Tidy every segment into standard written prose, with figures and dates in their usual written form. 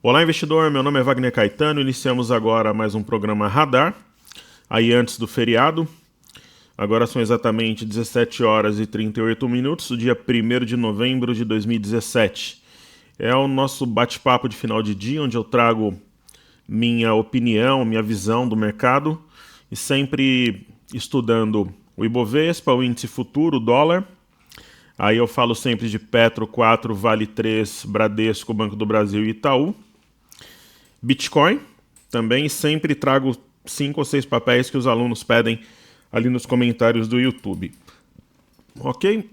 Olá, investidor. Meu nome é Wagner Caetano. Iniciamos agora mais um programa Radar, aí antes do feriado. Agora são exatamente 17 horas e 38 minutos, do dia 1º de novembro de 2017. É o nosso bate-papo de final de dia, onde eu trago minha opinião, minha visão do mercado, e sempre estudando o Ibovespa, o índice futuro, o dólar. Aí eu falo sempre de Petro 4, Vale 3, Bradesco, Banco do Brasil e Itaú. Bitcoin também, sempre trago 5 ou 6 papéis que os alunos pedem ali nos comentários do YouTube. Ok?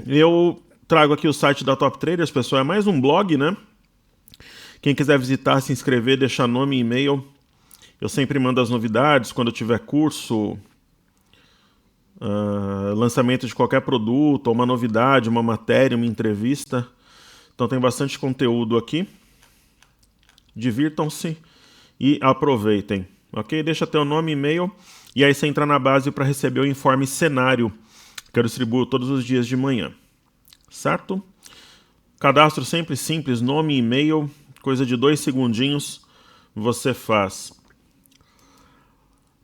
Eu trago aqui o site da Top Traders, pessoal, é mais um blog, né? Quem quiser visitar, se inscrever, deixar nome e e-mail. Eu sempre mando as novidades, quando eu tiver curso, lançamento de qualquer produto, uma novidade, uma matéria, uma entrevista. Então tem bastante conteúdo aqui. Divirtam-se e aproveitem, ok? Deixa teu nome e e-mail e aí você entra na base para receber o informe cenário que eu distribuo todos os dias de manhã, certo? Cadastro sempre simples, nome e e-mail, coisa de 2 segundinhos você faz.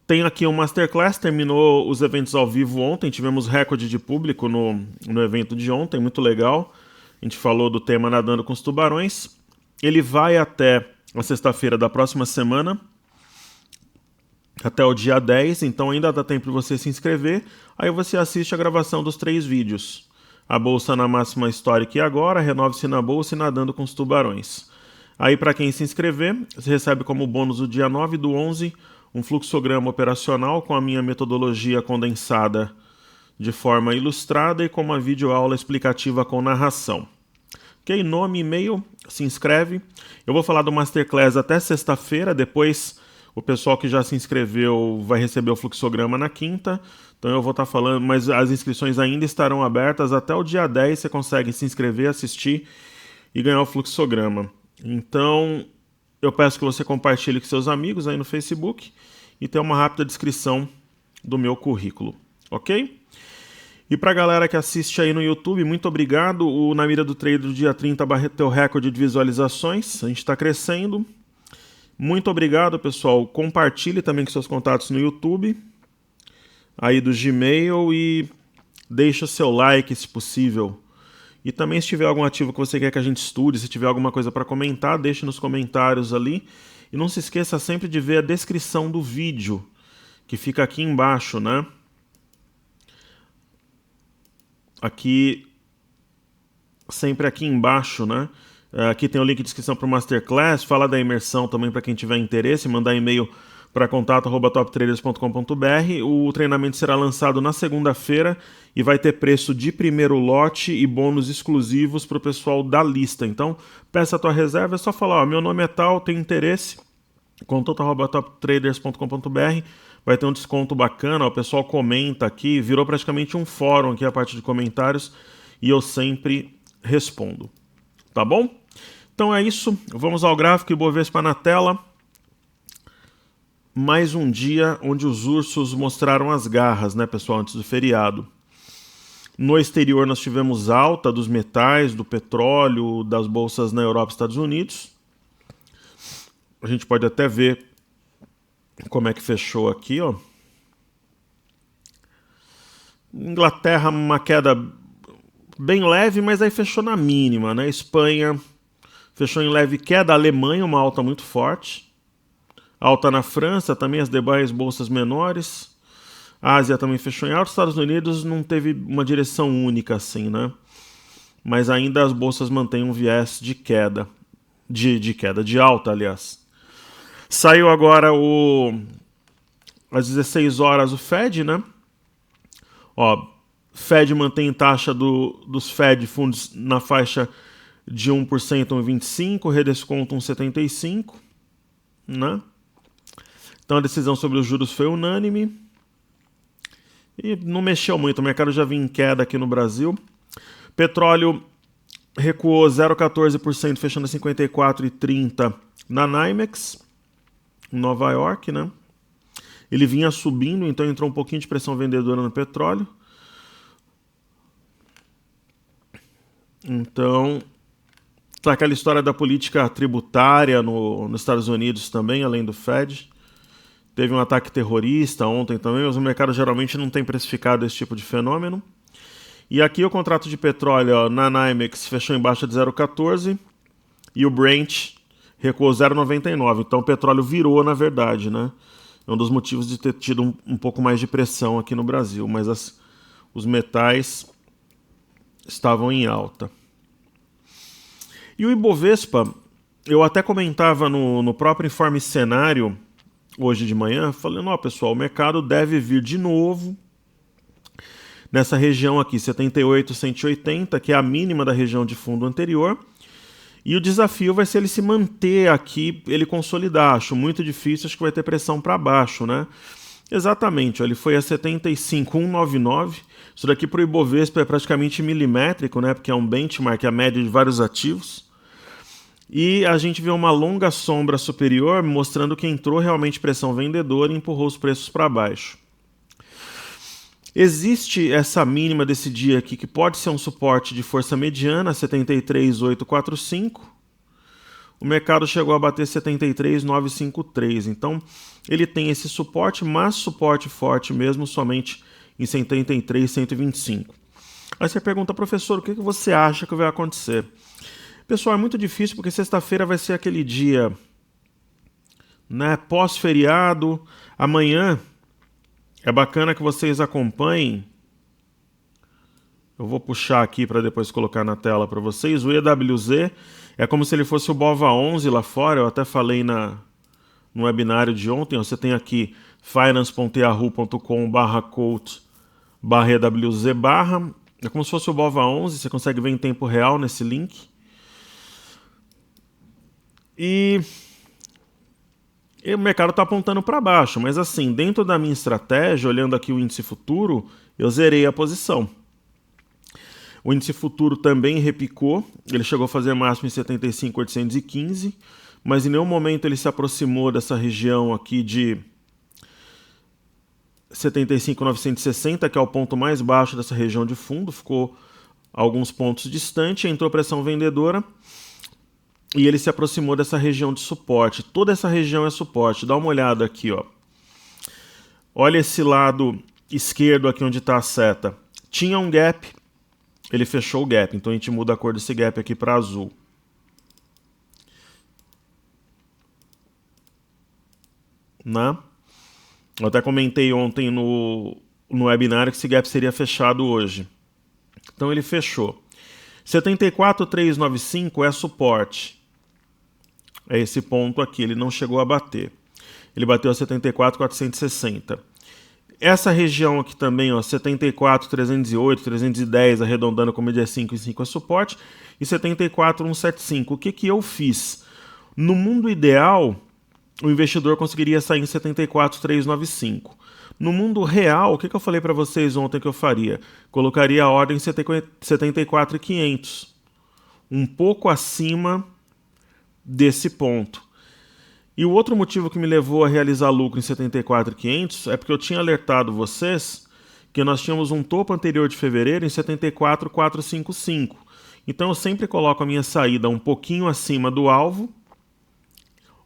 Tem aqui um Masterclass, terminou os eventos ao vivo ontem, tivemos recorde de público no evento de ontem, muito legal. A gente falou do tema Nadando com os Tubarões. Ele vai até a sexta-feira da próxima semana, até o dia 10, então ainda dá tempo de você se inscrever. Aí você assiste a gravação dos 3 vídeos. A Bolsa na máxima histórica e agora, renove-se na Bolsa e nadando com os tubarões. Aí para quem se inscrever, você recebe como bônus o dia 9/11 um fluxograma operacional com a minha metodologia condensada de forma ilustrada e com uma videoaula explicativa com narração. Ok, nome, e-mail, se inscreve. Eu vou falar do Masterclass até sexta-feira, depois o pessoal que já se inscreveu vai receber o fluxograma na quinta. Então eu vou estar falando, mas as inscrições ainda estarão abertas até o dia 10, você consegue se inscrever, assistir e ganhar o fluxograma. Então eu peço que você compartilhe com seus amigos aí no Facebook e tenha uma rápida descrição do meu currículo, ok? E para a galera que assiste aí no YouTube, muito obrigado. O Na Mira do Trader do dia 30 bateu recorde de visualizações. A gente está crescendo. Muito obrigado, pessoal. Compartilhe também com seus contatos no YouTube, aí do Gmail, e deixa seu like, se possível. E também, se tiver algum ativo que você quer que a gente estude, se tiver alguma coisa para comentar, deixe nos comentários ali. E não se esqueça sempre de ver a descrição do vídeo, que fica aqui embaixo, né? Aqui, sempre aqui embaixo, né? Aqui tem o link de inscrição para o Masterclass, fala da imersão também para quem tiver interesse, mandar e-mail para contato@toptraders.com.br. O treinamento será lançado na segunda-feira e vai ter preço de primeiro lote e bônus exclusivos para o pessoal da lista. Então, peça a tua reserva, é só falar, meu nome é tal, tenho interesse, contato@toptraders.com.br. Vai ter um desconto bacana, o pessoal comenta aqui, virou praticamente um fórum aqui a parte de comentários e eu sempre respondo, tá bom? Então é isso, vamos ao gráfico Ibovespa na tela. Mais um dia onde os ursos mostraram as garras, né, pessoal, antes do feriado. No exterior nós tivemos alta dos metais, do petróleo, das bolsas na Europa e Estados Unidos. A gente pode até ver como é que fechou aqui, ó. Inglaterra, uma queda bem leve, mas aí fechou na mínima, né? Espanha fechou em leve queda. Alemanha, uma alta muito forte. Alta na França, também as demais bolsas menores. A Ásia também fechou em alta. Os Estados Unidos não teve uma direção única assim, né? Mas ainda as bolsas mantêm um viés de queda. De alta, aliás. Saiu agora às 16 horas o Fed, né? Ó, Fed mantém taxa dos Fed fundos na faixa de 1% a 1,25%, redesconto 1,75%, né? Então a decisão sobre os juros foi unânime e não mexeu muito, o mercado já vinha em queda aqui no Brasil. Petróleo recuou 0,14%, fechando a 54,30 na NYMEX, em Nova York, né? Ele vinha subindo, então entrou um pouquinho de pressão vendedora no petróleo. Então, Tá aquela história da política tributária nos Estados Unidos também, além do Fed. Teve um ataque terrorista ontem também, mas o mercado geralmente não tem precificado esse tipo de fenômeno. E aqui o contrato de petróleo ó, na NYMEX fechou em baixa de 0,14 e o Brent recuou 0,99. Então o petróleo virou, na verdade, né? É um dos motivos de ter tido um pouco mais de pressão aqui no Brasil, mas os metais estavam em alta. E o Ibovespa, eu até comentava no próprio informe cenário hoje de manhã, falando, ó pessoal, o mercado deve vir de novo nessa região aqui, 78,180, que é a mínima da região de fundo anterior. E o desafio vai ser ele se manter aqui, ele consolidar. Acho muito difícil, acho que vai ter pressão para baixo, né? Exatamente, ó, ele foi a 75,199. Isso daqui para o Ibovespa é praticamente milimétrico, né? Porque é um benchmark, a média de vários ativos. E a gente vê uma longa sombra superior mostrando que entrou realmente pressão vendedora e empurrou os preços para baixo. Existe essa mínima desse dia aqui que pode ser um suporte de força mediana, 73,845. O mercado chegou a bater 73,953. Então ele tem esse suporte, mas suporte forte mesmo somente em 73,125. Aí você pergunta, professor, o que você acha que vai acontecer? Pessoal, é muito difícil porque sexta-feira vai ser aquele dia, né, pós-feriado. Amanhã é bacana que vocês acompanhem. Eu vou puxar aqui para depois colocar na tela para vocês. O EWZ é como se ele fosse o BOVA11 lá fora. Eu até falei no webinário de ontem. Você tem aqui finance.yahoo.com/quote/EWZ/. É como se fosse o BOVA11. Você consegue ver em tempo real nesse link. E o mercado está apontando para baixo, mas assim, dentro da minha estratégia, olhando aqui o índice futuro, eu zerei a posição. O índice futuro também repicou, ele chegou a fazer máximo em 75,815, mas em nenhum momento ele se aproximou dessa região aqui de 75,960, que é o ponto mais baixo dessa região de fundo, ficou alguns pontos distante, entrou pressão vendedora, e ele se aproximou dessa região de suporte. Toda essa região é suporte. Dá uma olhada aqui, ó. Olha esse lado esquerdo aqui onde está a seta. Tinha um gap, ele fechou o gap. Então a gente muda a cor desse gap aqui para azul. Né? Eu até comentei ontem no webinário que esse gap seria fechado hoje. Então ele fechou. 74,395 é suporte. É esse ponto aqui, ele não chegou a bater. Ele bateu a 74,460. Essa região aqui também, ó, 74,308, 310, arredondando como dia 5 e 5 é suporte, e 74,175. O que eu fiz? No mundo ideal, o investidor conseguiria sair em 74,395. No mundo real, o que eu falei para vocês ontem que eu faria? Colocaria a ordem em 74,500. Um pouco acima desse ponto. E o outro motivo que me levou a realizar lucro em 74,500 é porque eu tinha alertado vocês que nós tínhamos um topo anterior de fevereiro em 74,455. Então eu sempre coloco a minha saída um pouquinho acima do alvo,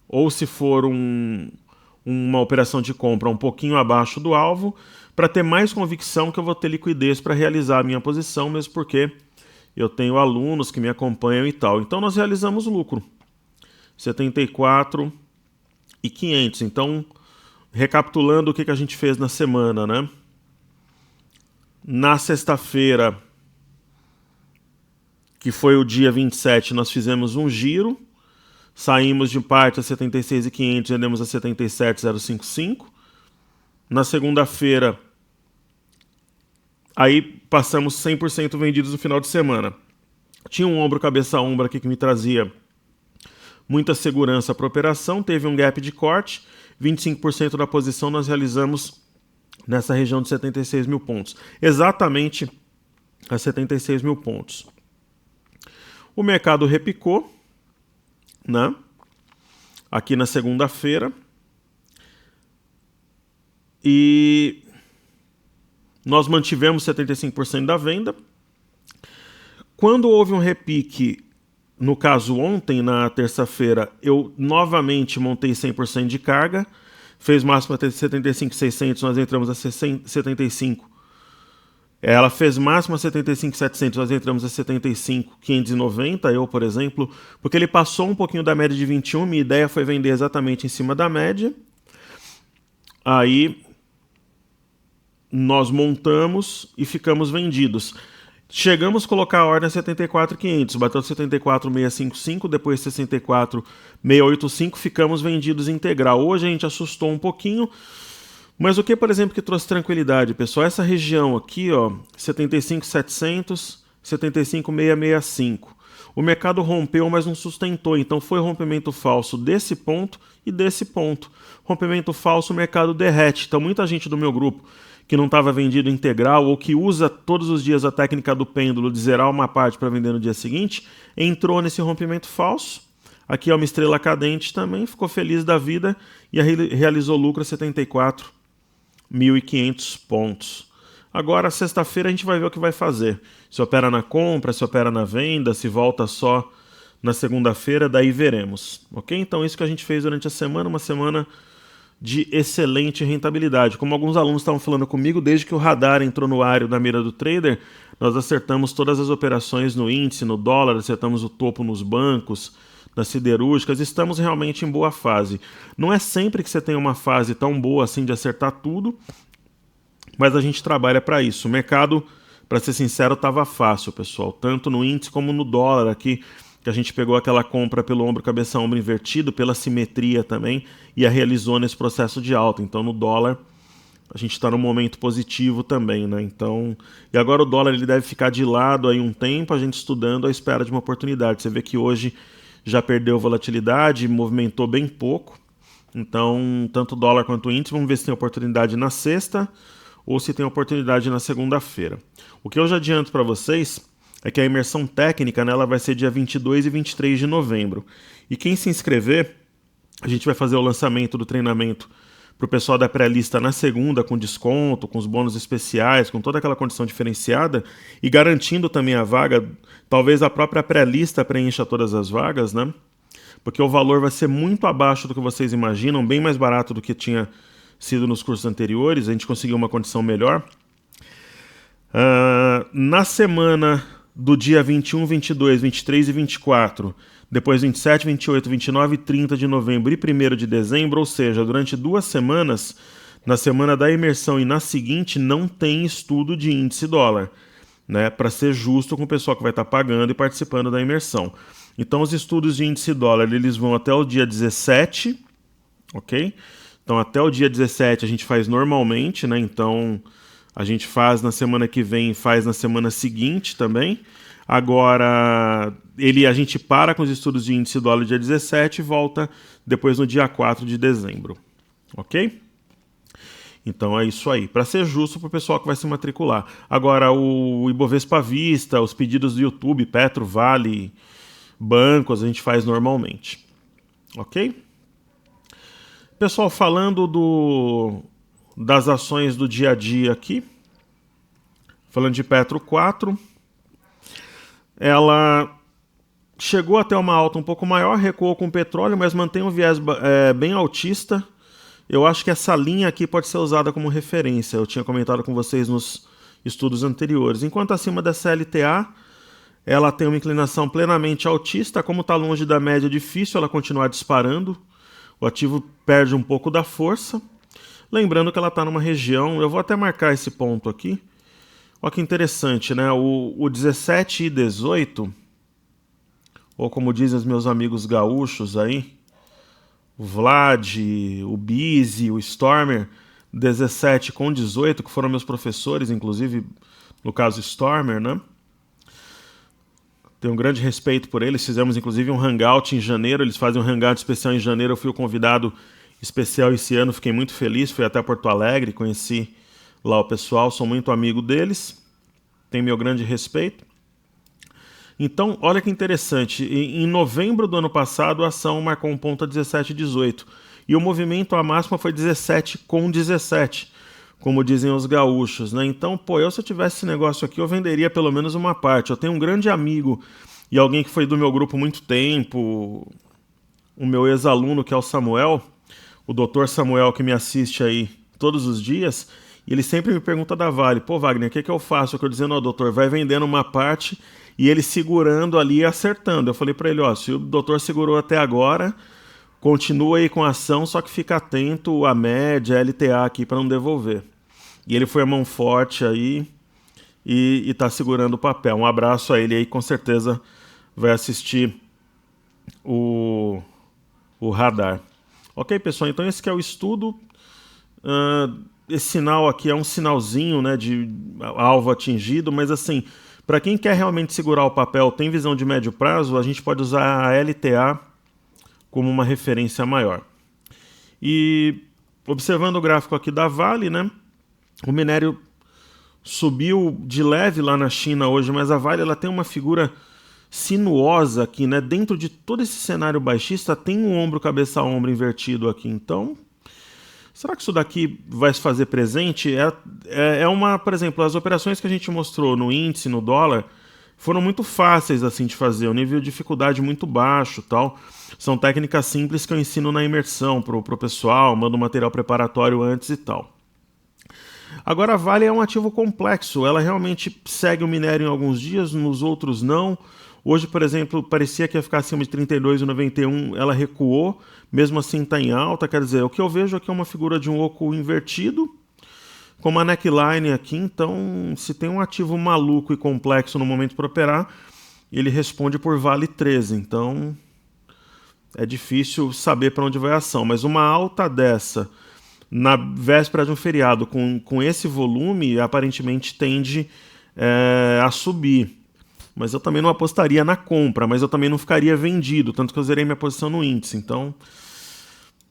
ou se for uma operação de compra um pouquinho abaixo do alvo, para ter mais convicção que eu vou ter liquidez para realizar a minha posição, mesmo porque eu tenho alunos que me acompanham e tal. Então nós realizamos lucro. 74,500. Então, recapitulando o que a gente fez na semana, né? Na sexta-feira, que foi o dia 27, nós fizemos um giro. Saímos de parte a 76,500 e vendemos a 77,055. Na segunda-feira, aí passamos 100% vendidos no final de semana. Tinha um ombro, cabeça, ombro aqui que me trazia muita segurança para a operação, teve um gap de corte, 25% da posição nós realizamos nessa região de 76 mil pontos, exatamente a 76 mil pontos. O mercado repicou, né? Aqui na segunda-feira, e nós mantivemos 75% da venda. Quando houve um repique no caso ontem, na terça-feira, eu novamente montei 100% de carga, fez máxima até 75.600, nós entramos a 75. Ela fez máxima 75.700, nós entramos a 75.590, eu, por exemplo, porque ele passou um pouquinho da média de 21, minha ideia foi vender exatamente em cima da média. Aí nós montamos e ficamos vendidos. Chegamos a colocar a ordem a 74.500, bateu 74.655, depois 64.685, ficamos vendidos integral. Hoje a gente assustou um pouquinho, mas o que, por exemplo, que trouxe tranquilidade, pessoal? Essa região aqui, ó, 75.700, 75.665. O mercado rompeu, mas não sustentou, então foi rompimento falso desse ponto e desse ponto. Rompimento falso, o mercado derrete. Então muita gente do meu grupo que não estava vendido integral ou que usa todos os dias a técnica do pêndulo de zerar uma parte para vender no dia seguinte, entrou nesse rompimento falso. Aqui é uma estrela cadente também, ficou feliz da vida e realizou lucro a 74.500 pontos. Agora, sexta-feira, a gente vai ver o que vai fazer. Se opera na compra, se opera na venda, se volta só na segunda-feira, daí veremos. Ok? Então, isso que a gente fez durante a semana, uma semana de excelente rentabilidade. Como alguns alunos estavam falando comigo, desde que o radar entrou no aro da mira do trader, nós acertamos todas as operações no índice, no dólar, acertamos o topo nos bancos, nas siderúrgicas, estamos realmente em boa fase. Não é sempre que você tem uma fase tão boa assim de acertar tudo, mas a gente trabalha para isso. O mercado, para ser sincero, estava fácil, pessoal, tanto no índice como no dólar aqui, que a gente pegou aquela compra pelo ombro, cabeça, ombro invertido, pela simetria também, e a realizou nesse processo de alta. Então, no dólar, a gente está num momento positivo também, né? Então, e agora o dólar ele deve ficar de lado aí um tempo, a gente estudando à espera de uma oportunidade. Você vê que hoje já perdeu volatilidade, movimentou bem pouco. Então, tanto o dólar quanto o índice, vamos ver se tem oportunidade na sexta ou se tem oportunidade na segunda-feira. O que eu já adianto para vocês é que a imersão técnica, né, ela vai ser dia 22 e 23 de novembro. E quem se inscrever, a gente vai fazer o lançamento do treinamento para o pessoal da pré-lista na segunda, com desconto, com os bônus especiais, com toda aquela condição diferenciada e garantindo também a vaga. Talvez a própria pré-lista preencha todas as vagas, né? Porque o valor vai ser muito abaixo do que vocês imaginam, bem mais barato do que tinha sido nos cursos anteriores. A gente conseguiu uma condição melhor. Na semana do dia 21, 22, 23 e 24, depois 27, 28, 29 e 30 de novembro e 1º de dezembro, ou seja, durante 2 semanas, na semana da imersão e na seguinte, não tem estudo de índice dólar, né, para ser justo com o pessoal que vai estar pagando e participando da imersão. Então, os estudos de índice dólar, eles vão até o dia 17, ok? Então, até o dia 17 a gente faz normalmente, né, então a gente faz na semana que vem e faz na semana seguinte também. Agora, a gente para com os estudos de índice dólar dia 17 e volta depois no dia 4 de dezembro. Ok? Então é isso aí. Para ser justo para o pessoal que vai se matricular. Agora, o Ibovespa à vista, os pedidos do YouTube, Petro, Vale, bancos, a gente faz normalmente. Ok? Pessoal, falando das ações do dia a dia aqui, falando de Petro 4, ela chegou até uma alta um pouco maior, recuou com o petróleo, mas mantém um viés bem altista. Eu acho que essa linha aqui pode ser usada como referência, eu tinha comentado com vocês nos estudos anteriores. Enquanto acima da CLTA, ela tem uma inclinação plenamente altista, como está longe da média, é difícil ela continuar disparando, o ativo perde um pouco da força. Lembrando que ela está numa região, eu vou até marcar esse ponto aqui. Olha que interessante, né? O 17 e 18, ou como dizem os meus amigos gaúchos aí, o Vlad, o Bizi, o Stormer, 17 com 18, que foram meus professores, inclusive, no caso Stormer, né? Tenho um grande respeito por eles, fizemos inclusive um hangout em janeiro, eles fazem um hangout especial em janeiro, eu fui o convidado especial esse ano, fiquei muito feliz, fui até Porto Alegre, conheci lá o pessoal, sou muito amigo deles, tenho meu grande respeito. Então, olha que interessante, em novembro do ano passado a ação marcou um ponto a 17,18 e o movimento, a máxima foi 17 com 17, como dizem os gaúchos, né? Então, se eu tivesse esse negócio aqui, eu venderia pelo menos uma parte. Eu tenho um grande amigo e alguém que foi do meu grupo há muito tempo, o meu ex-aluno, que é o Samuel, o doutor Samuel, que me assiste aí todos os dias, e ele sempre me pergunta da Vale, pô, Wagner, o que eu faço? Eu dizendo, ó, doutor, vai vendendo uma parte e ele segurando ali e acertando. Eu falei para ele, ó, se o doutor segurou até agora, continua aí com a ação, só que fica atento à média, à LTA aqui para não devolver. E ele foi a mão forte aí e tá segurando o papel. Um abraço a ele aí, com certeza vai assistir o radar. Ok, pessoal, então esse que é o estudo. Esse sinal aqui é um sinalzinho, né, de alvo atingido, mas assim, para quem quer realmente segurar o papel, tem visão de médio prazo, a gente pode usar a LTA como uma referência maior. E observando o gráfico aqui da Vale, né, o minério subiu de leve lá na China hoje, mas a Vale ela tem uma figura sinuosa aqui, né? Dentro de todo esse cenário baixista tem um ombro cabeça a ombro invertido aqui. Então, será que isso daqui vai se fazer presente? Por exemplo, as operações que a gente mostrou no índice, no dólar, foram muito fáceis assim de fazer, o nível de dificuldade muito baixo, tal. São técnicas simples que eu ensino na imersão pro pessoal, mando material preparatório antes e tal. Agora a Vale é um ativo complexo, ela realmente segue o minério em alguns dias, nos outros não. Hoje, por exemplo, parecia que ia ficar acima de 32,91, ela recuou, mesmo assim está em alta, quer dizer, o que eu vejo aqui é uma figura de um oco invertido, com uma neckline aqui, então se tem um ativo maluco e complexo no momento para operar, ele responde por Vale 13, então é difícil saber para onde vai a ação, mas uma alta dessa na véspera de um feriado com esse volume, aparentemente tende a subir. Mas eu também não apostaria na compra, mas eu também não ficaria vendido, tanto que eu zerei minha posição no índice, então,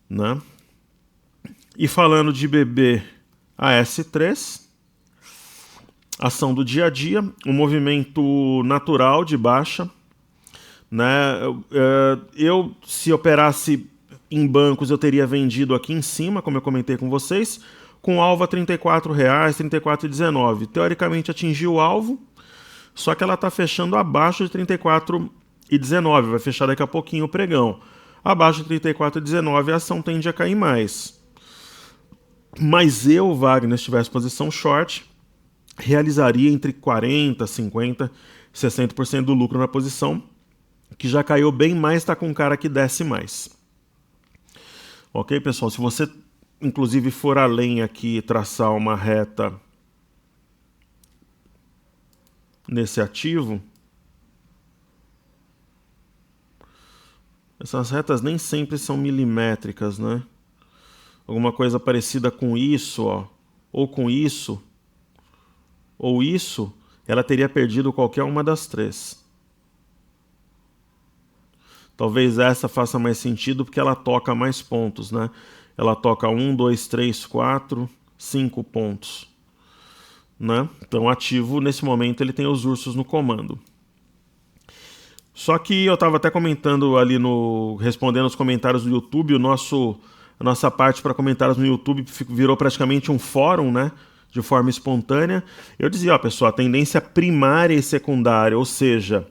né? E falando de BB AS3, ação do dia a dia, um movimento natural de baixa, né? Se operasse em bancos, eu teria vendido aqui em cima, como eu comentei com vocês, com alvo a R$ 34,00, R$ 34,19. Teoricamente atingiu o alvo, só que ela está fechando abaixo de R$ 34,19, vai fechar daqui a pouquinho o pregão. Abaixo de R$ 34,19 a ação tende a cair mais. Mas eu, Wagner, se tivesse posição short, realizaria entre 40%, 50%, 60% do lucro na posição, que já caiu bem mais, está com cara que desce mais. Ok, pessoal? Se você, inclusive, for além aqui e traçar uma reta nesse ativo, essas retas nem sempre são milimétricas, né? Alguma coisa parecida com isso, ó, ou com isso, ou isso, ela teria perdido qualquer uma das três. Talvez essa faça mais sentido porque ela toca mais pontos, né? Ela toca 1, 2, 3, 4, 5 pontos. Né? Então, ativo, nesse momento, ele tem os ursos no comando. Só que eu estava até comentando ali respondendo os comentários do YouTube, a nossa parte para comentários no YouTube virou praticamente um fórum, né? De forma espontânea. Eu dizia, ó, pessoal, a tendência primária e secundária, ou seja,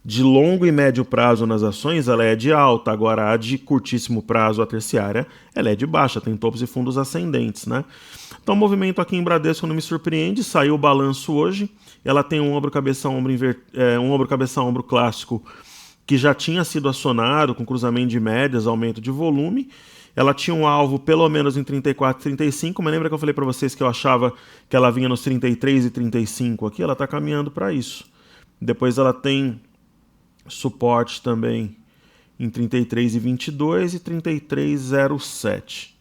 de longo e médio prazo nas ações, ela é de alta. Agora, a de curtíssimo prazo, a terciária, ela é de baixa, tem topos e fundos ascendentes, né? Então, o movimento aqui em Bradesco não me surpreende, saiu o balanço hoje, ela tem um ombro cabeça ombro clássico que já tinha sido acionado com cruzamento de médias, aumento de volume. Ela tinha um alvo pelo menos em 34, 35, mas lembra que eu falei para vocês que eu achava que ela vinha nos 33 e 35 aqui? Ela está caminhando para isso. Depois ela tem suporte também em 33,22 e 33,07.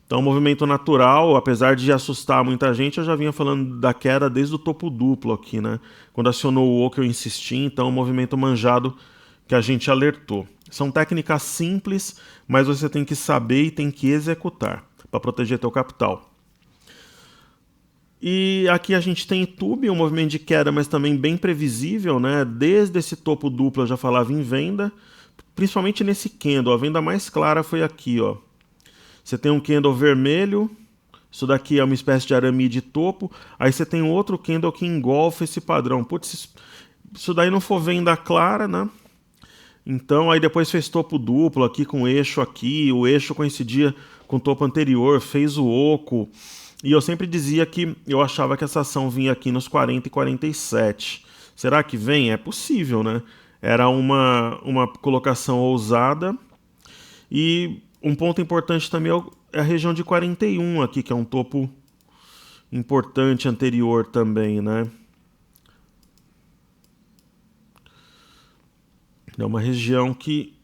Então, movimento natural, apesar de assustar muita gente, eu já vinha falando da queda desde o topo duplo aqui, né? Quando acionou o oco eu insisti, então movimento manjado que a gente alertou. São técnicas simples, mas você tem que saber e tem que executar para proteger teu capital. E aqui a gente tem YouTube, um movimento de queda, mas também bem previsível, né? Desde esse topo duplo eu já falava em venda, principalmente nesse candle. A venda mais clara foi aqui, ó. Você tem um candle vermelho, isso daqui é uma espécie de arame de topo, aí você tem outro candle que engolfa esse padrão. Putz, isso daí não for venda clara, né? Então aí depois fez topo duplo aqui com o eixo aqui, o eixo coincidia com o topo anterior, fez o oco. E eu sempre dizia que eu achava que essa ação vinha aqui nos 40 e 47. Será que vem? É possível, né? Era uma colocação ousada. E um ponto importante também é a região de 41 aqui, que é um topo importante anterior também, né? É uma região que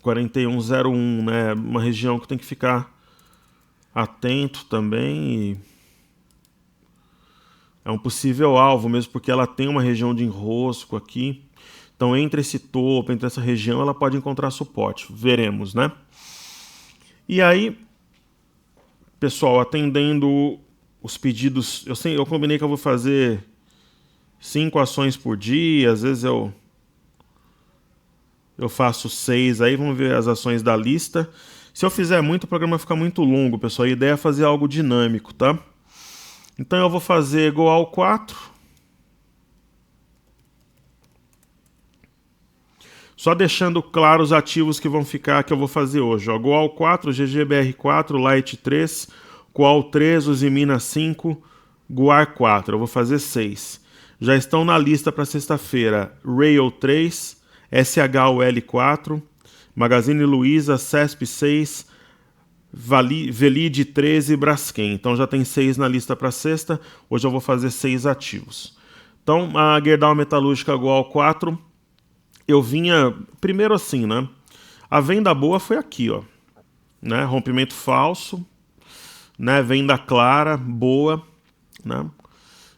4101, né? Uma região que tem que ficar atento também. E é um possível alvo mesmo, porque ela tem uma região de enrosco aqui. Então, entre esse topo, entre essa região, ela pode encontrar suporte. Veremos, né? E aí, pessoal, atendendo os pedidos, eu combinei que eu vou fazer 5 ações por dia, às vezes eu faço 6 aí, vamos ver as ações da lista. Se eu fizer muito, o programa fica muito longo, pessoal. A ideia é fazer algo dinâmico, tá? Então eu vou fazer Goal 4. Só deixando claro os ativos que vão ficar, que eu vou fazer hoje. Ó, Goal 4, GGBR4, Light 3, Qual 3, Usimina 5, Guar 4. Eu vou fazer 6. Já estão na lista para sexta-feira Rail 3, SHUL 4, Magazine Luiza, CESP 6, Velid 13 e Braskem. Então já tem 6 na lista para sexta. Hoje eu vou fazer 6 ativos. Então a Gerdau Metalúrgica Goal 4, eu vinha primeiro assim, né? A venda boa foi aqui, ó, né? Rompimento falso, né? Venda clara, boa, né?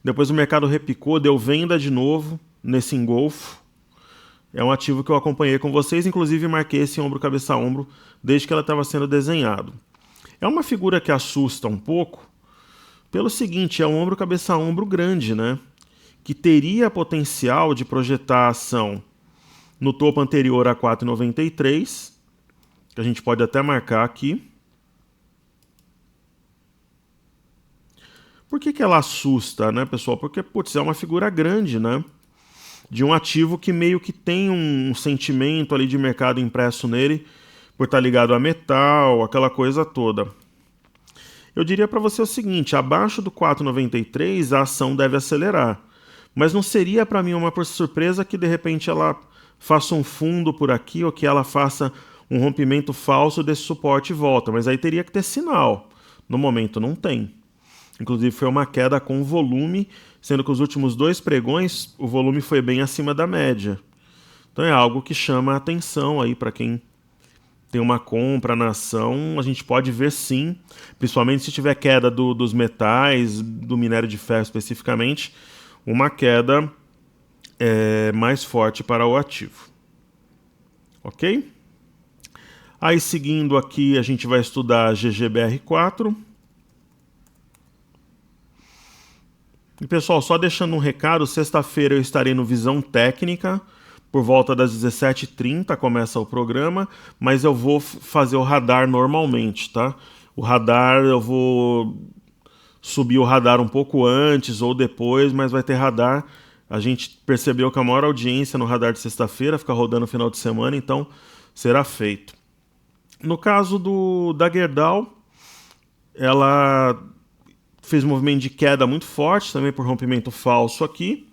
Depois o mercado repicou, deu venda de novo nesse engolfo. É um ativo que eu acompanhei com vocês, inclusive marquei esse ombro cabeça a ombro desde que ela estava sendo desenhado. É uma figura que assusta um pouco pelo seguinte, é um ombro cabeça a ombro grande, né? Que teria potencial de projetar a ação no topo anterior a 4,93, que a gente pode até marcar aqui. Por que ela assusta, né, pessoal? Porque, putz, é uma figura grande, né? De um ativo que meio que tem um sentimento ali de mercado impresso nele, por estar ligado a metal, aquela coisa toda. Eu diria para você o seguinte, abaixo do 4,93 a ação deve acelerar. Mas não seria para mim uma surpresa que de repente ela faça um fundo por aqui ou que ela faça um rompimento falso desse suporte e volta. Mas aí teria que ter sinal. No momento não tem. Inclusive foi uma queda com volume, sendo que os últimos 2 pregões o volume foi bem acima da média. Então é algo que chama a atenção aí para quem tem uma compra na ação. A gente pode ver sim, principalmente se tiver queda dos metais, do minério de ferro especificamente, uma queda mais forte para o ativo. Ok? Aí seguindo aqui a gente vai estudar GGBR4. E pessoal, só deixando um recado, sexta-feira eu estarei no Visão Técnica, por volta das 17h30 começa o programa, mas eu vou fazer o radar normalmente, tá? O radar, eu vou subir o radar um pouco antes ou depois, mas vai ter radar. A gente percebeu que a maior audiência no radar de sexta-feira fica rodando no final de semana, então será feito. No caso da Gerdau, ela fez um movimento de queda muito forte, também por rompimento falso aqui.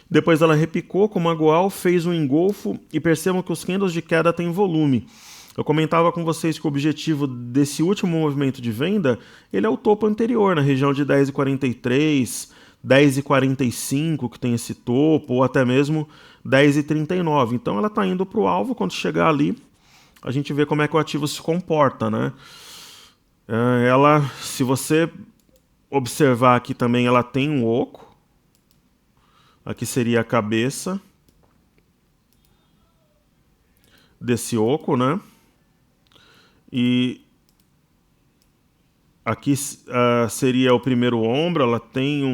Depois ela repicou com uma Goal, fez um engolfo e percebam que os candles de queda têm volume. Eu comentava com vocês que o objetivo desse último movimento de venda, ele é o topo anterior, na região de 10,43, 10,45 que tem esse topo, ou até mesmo 10,39. Então ela está indo para o alvo, quando chegar ali, a gente vê como é que o ativo se comporta, né? Ela, se você observar aqui também, ela tem um oco. Aqui seria a cabeça desse oco, né? E aqui seria o primeiro ombro, ela tem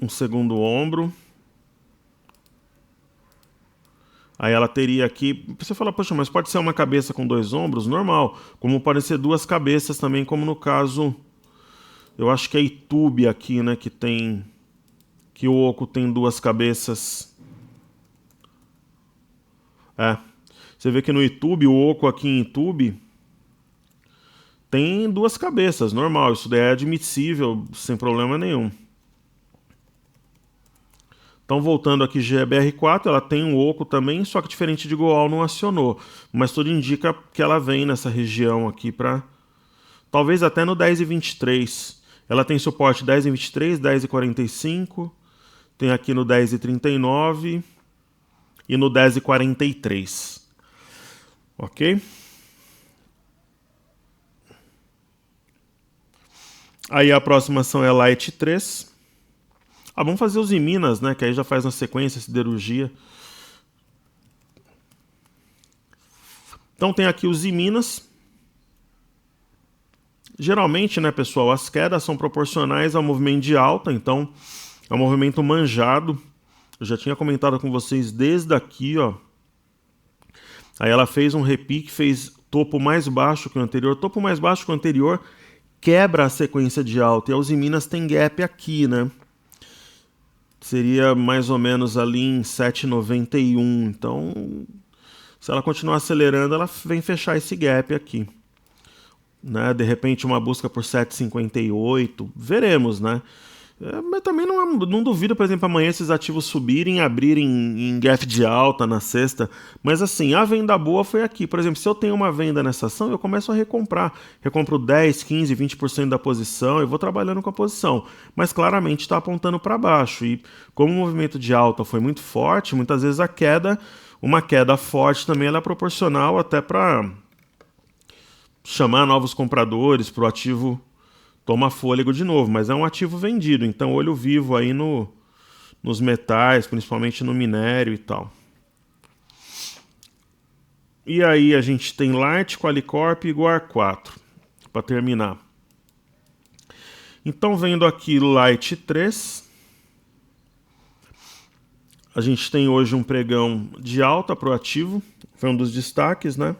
um segundo ombro. Aí ela teria aqui, você fala, poxa, mas pode ser uma cabeça com 2 ombros? Normal, como podem ser 2 cabeças também, como no caso, eu acho que é Itube aqui, né, que que o oco tem duas cabeças. Você vê que no YouTube, o oco aqui em YouTube tem duas cabeças, normal, isso daí é admissível, sem problema nenhum. Então, voltando aqui, GBR4, ela tem um oco também, só que diferente de Goal não acionou. Mas tudo indica que ela vem nessa região aqui para... talvez até no 10,23. Ela tem suporte 10,23, 10,45, tem aqui no 10,39 e no 10,43. Ok? Aí a próxima ação é Light 3. Vamos fazer os Minas, né? Que aí já faz na sequência, siderurgia. Então tem aqui os Minas. Geralmente, né, pessoal, as quedas são proporcionais ao movimento de alta, então é um movimento manjado. Eu já tinha comentado com vocês desde aqui, ó. Aí ela fez um repique, fez topo mais baixo que o anterior. Topo mais baixo que o anterior quebra a sequência de alta. E a Uzi Minas tem gap aqui, né? Seria mais ou menos ali em 7,91. Então, se ela continuar acelerando, ela vem fechar esse gap aqui. Né? De repente uma busca por 7,58. Veremos, né? Mas também não duvido, por exemplo, amanhã esses ativos subirem e abrirem em gap de alta na sexta. Mas assim, a venda boa foi aqui. Por exemplo, se eu tenho uma venda nessa ação, eu começo a recomprar. Recompro 10, 15, 20% da posição e vou trabalhando com a posição. Mas claramente está apontando para baixo. E como o movimento de alta foi muito forte, muitas vezes a queda, uma queda forte também ela é proporcional até para chamar novos compradores para o ativo toma fôlego de novo, mas é um ativo vendido, então olho vivo aí nos metais, principalmente no minério e tal. E aí a gente tem Light, Qualicorp e Guar 4, para terminar. Então vendo aqui Light 3, a gente tem hoje um pregão de alta para o ativo, foi um dos destaques, né?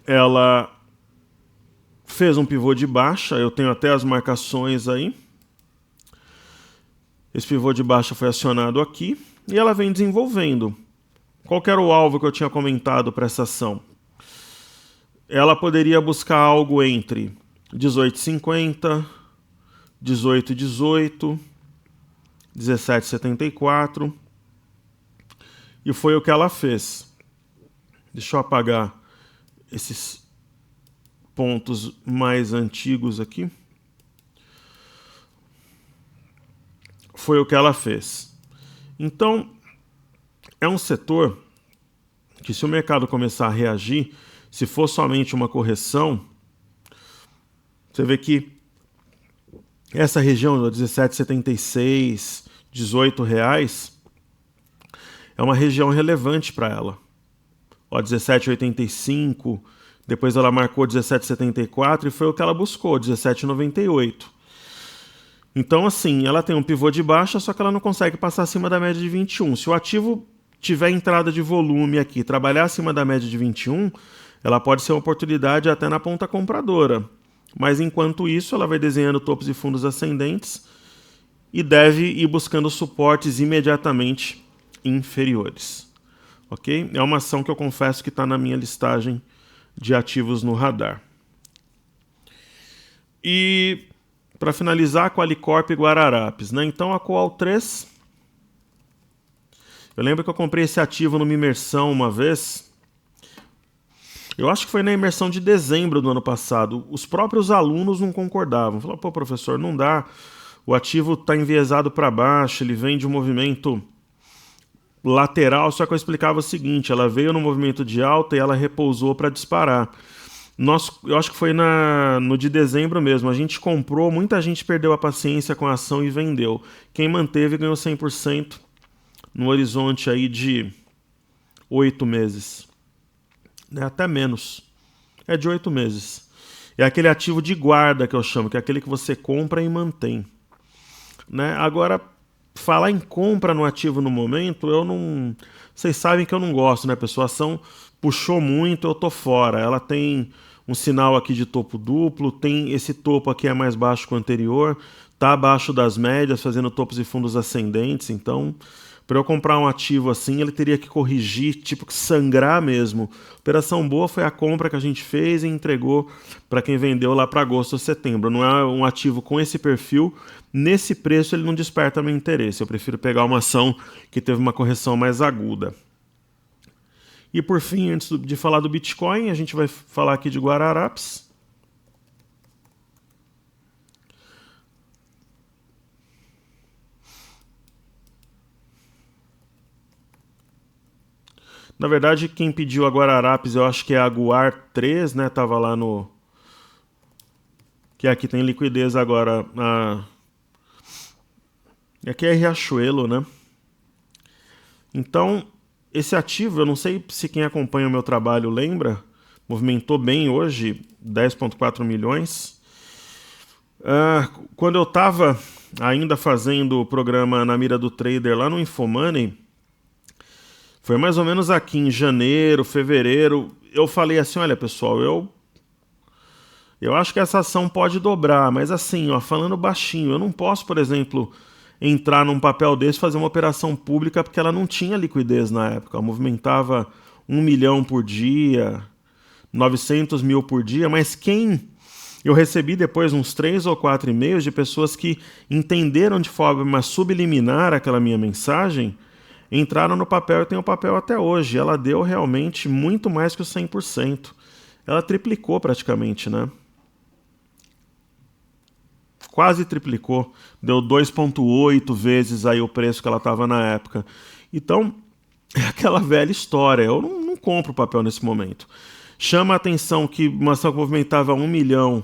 Ela fez um pivô de baixa, eu tenho até as marcações aí. Esse pivô de baixa foi acionado aqui e ela vem desenvolvendo. Qual que era o alvo que eu tinha comentado para essa ação? Ela poderia buscar algo entre 18,50, 18,18, 17,74 e foi o que ela fez. Deixa eu apagar esses pontos mais antigos aqui. Foi o que ela fez. Então, é um setor que, se o mercado começar a reagir, se for somente uma correção, você vê que essa região de 17,76, 18 reais, é uma região relevante para ela. 17,85, depois ela marcou 17,74 e foi o que ela buscou, 17,98. Então, assim, ela tem um pivô de baixa, só que ela não consegue passar acima da média de 21. Se o ativo tiver entrada de volume aqui, trabalhar acima da média de 21, ela pode ser uma oportunidade até na ponta compradora. Mas, enquanto isso, ela vai desenhando topos e fundos ascendentes e deve ir buscando suportes imediatamente inferiores. Ok? É uma ação que eu confesso que está na minha listagem de ativos no radar. E para finalizar, Qualicorp e Guararapes, né? Então a Coal 3, eu lembro que eu comprei esse ativo numa imersão uma vez. Eu acho que foi na imersão de dezembro do ano passado. Os próprios alunos não concordavam. Falaram, pô, professor, não dá. O ativo está enviesado para baixo, ele vem de um movimento lateral, só que eu explicava o seguinte, ela veio no movimento de alta e ela repousou para disparar. Eu acho que foi no de dezembro mesmo, a gente comprou, muita gente perdeu a paciência com a ação e vendeu. Quem manteve ganhou 100% no horizonte aí de 8 meses. Até menos. É de 8 meses. É aquele ativo de guarda que eu chamo, que é aquele que você compra e mantém. Né? Agora, falar em compra no ativo no momento, eu não... Vocês sabem que eu não gosto, né, pessoal? A ação puxou muito, eu tô fora. Ela tem um sinal aqui de topo duplo, tem esse topo aqui é mais baixo que o anterior, está abaixo das médias, fazendo topos e fundos ascendentes. Então, para eu comprar um ativo assim, ele teria que corrigir, tipo que sangrar mesmo. Operação boa foi a compra que a gente fez e entregou para quem vendeu lá para agosto ou setembro. Não é um ativo com esse perfil, nesse preço ele não desperta meu interesse. Eu prefiro pegar uma ação que teve uma correção mais aguda. E por fim, antes de falar do Bitcoin, a gente vai falar aqui de Guararapes. Na verdade, quem pediu a Guararapes, eu acho que é a Guar 3, né? Tava lá no... Que aqui tem liquidez agora. Aqui é Riachuelo, né? Então, esse ativo, eu não sei se quem acompanha o meu trabalho lembra, movimentou bem hoje, 10,4 milhões. Quando eu estava ainda fazendo o programa Na Mira do Trader lá no Infomoney, foi mais ou menos aqui em janeiro, fevereiro, eu falei assim, olha pessoal, eu acho que essa ação pode dobrar, mas assim, ó, falando baixinho, eu não posso, por exemplo, entrar num papel desse e fazer uma operação pública porque ela não tinha liquidez na época, ela movimentava 1 milhão por dia, 900 mil por dia, mas eu recebi depois uns 3 ou 4 e-mails de pessoas que entenderam de forma subliminar aquela minha mensagem, entraram no papel e tem o papel até hoje. Ela deu realmente muito mais que o 100%. Ela triplicou praticamente, né? Quase triplicou. Deu 2,8 vezes aí o preço que ela estava na época. Então, é aquela velha história. Eu não compro papel nesse momento. Chama a atenção que uma ação que movimentava 1 milhão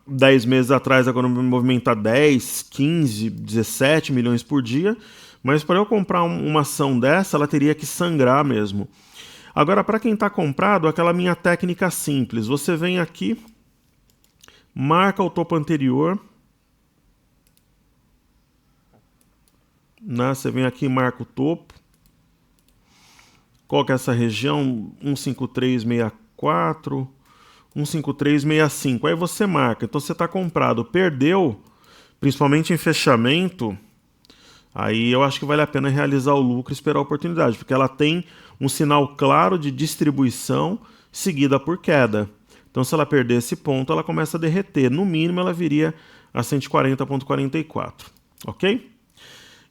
10 meses atrás, agora movimenta 10, 15, 17 milhões por dia, mas para eu comprar uma ação dessa, ela teria que sangrar mesmo. Agora, para quem está comprado, aquela minha técnica simples, você vem aqui, marca o topo anterior, né? Você vem aqui e marca o topo, qual que é essa região? 15364, 15365, aí você marca, então você está comprado, perdeu, principalmente em fechamento, aí eu acho que vale a pena realizar o lucro e esperar a oportunidade, porque ela tem um sinal claro de distribuição seguida por queda. Então se ela perder esse ponto, ela começa a derreter, no mínimo ela viria a 140,44, ok?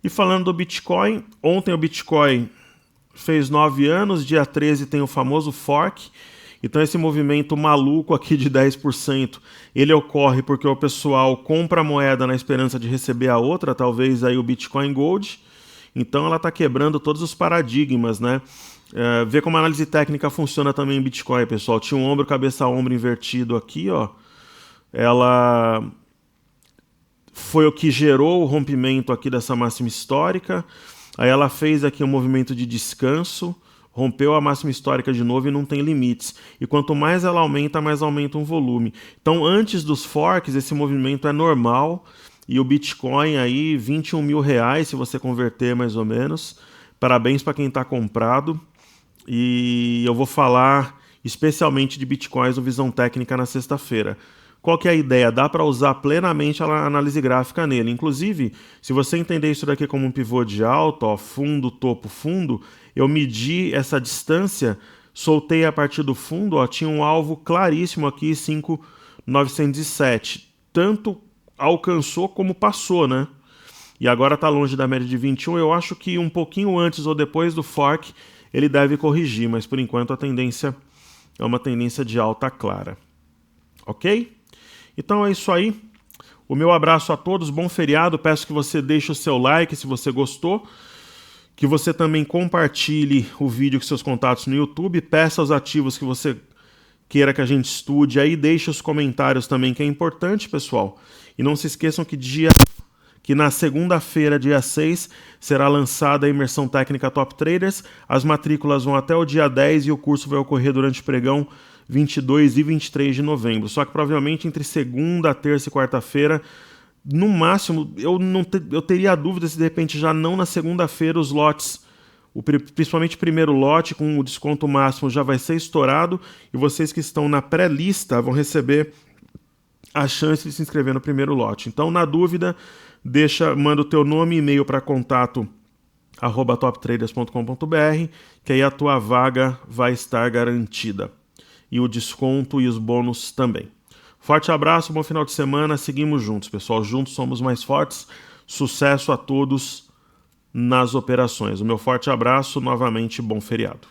E falando do Bitcoin, ontem o Bitcoin fez 9 anos, dia 13 tem o famoso fork. Então esse movimento maluco aqui de 10%, ele ocorre porque o pessoal compra a moeda na esperança de receber a outra, talvez aí o Bitcoin Gold. Então ela está quebrando todos os paradigmas, né? Vê como a análise técnica funciona também em Bitcoin, pessoal. Tinha um ombro, cabeça, ombro invertido aqui, ó. Ela foi o que gerou o rompimento aqui dessa máxima histórica. Aí ela fez aqui um movimento de descanso, rompeu a máxima histórica de novo e não tem limites. E quanto mais ela aumenta, mais aumenta o volume. Então, antes dos forks, esse movimento é normal. E o Bitcoin aí, 21 mil reais, se você converter mais ou menos. Parabéns para quem está comprado. E eu vou falar especialmente de Bitcoins no Visão Técnica na sexta-feira. Qual que é a ideia? Dá para usar plenamente a análise gráfica nele. Inclusive, se você entender isso daqui como um pivô de alta, ó, fundo, topo, fundo, eu medi essa distância, soltei a partir do fundo, ó, tinha um alvo claríssimo aqui, 5.907. Tanto alcançou como passou, né? E agora está longe da média de 21. Eu acho que um pouquinho antes ou depois do fork ele deve corrigir, mas por enquanto a tendência é uma tendência de alta clara. Ok? Então é isso aí. O meu abraço a todos, bom feriado. Peço que você deixe o seu like se você gostou. Que você também compartilhe o vídeo com seus contatos no YouTube. Peça os ativos que você queira que a gente estude aí. Deixe os comentários também, que é importante, pessoal. E não se esqueçam que na segunda-feira, dia 6, será lançada a imersão técnica Top Traders. As matrículas vão até o dia 10 e o curso vai ocorrer durante o pregão 22 e 23 de novembro. Só que provavelmente entre segunda, terça e quarta-feira, no máximo, eu teria dúvida se de repente já não na segunda-feira os lotes Principalmente o primeiro lote, com o desconto máximo, já vai ser estourado, e vocês que estão na pré-lista vão receber a chance de se inscrever no primeiro lote. Então, na dúvida, manda o teu nome e e-mail para contato@toptraders.com.br, que aí a tua vaga vai estar garantida. E o desconto e os bônus também. Forte abraço, bom final de semana, seguimos juntos, pessoal. Juntos somos mais fortes. Sucesso a todos nas operações. O meu forte abraço, novamente, bom feriado.